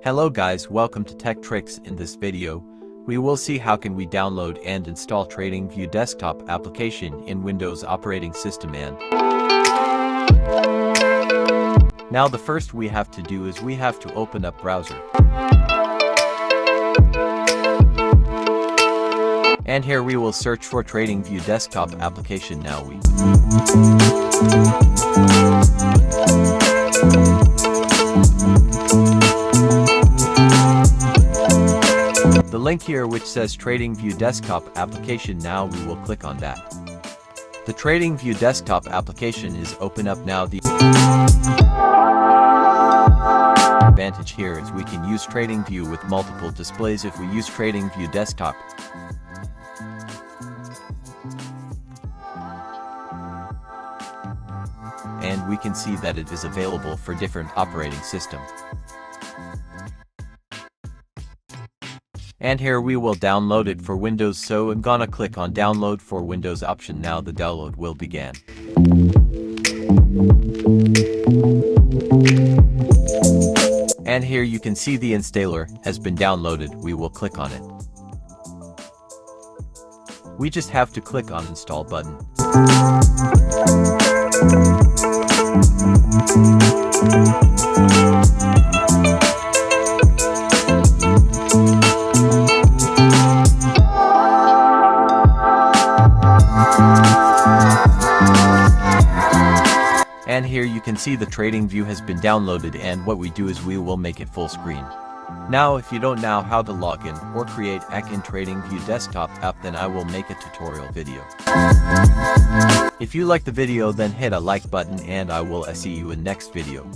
Hello guys, welcome to TechTricks. In this video, we will see how can we download and install TradingView desktop application in Windows operating system. And now the first we have to do is we have to open up browser. And here we will search for TradingView desktop application. Now the link here which says TradingView desktop application, now we will click on that. The TradingView desktop application is open up now. The advantage here is we can use TradingView with multiple displays if we use TradingView desktop. And we can see that it is available for different operating system. And here we will download it for Windows, so I'm gonna click on download for Windows option. Now the download will begin. And here you can see the installer has been downloaded. We will click on it. We just have to click on install button. And here you can see the TradingView has been downloaded, and what we do is we will make it full screen. Now if you don't know how to log in or create account in TradingView desktop app, then I will make a tutorial video. If you like the video, then hit a like button, and I will see you in next video.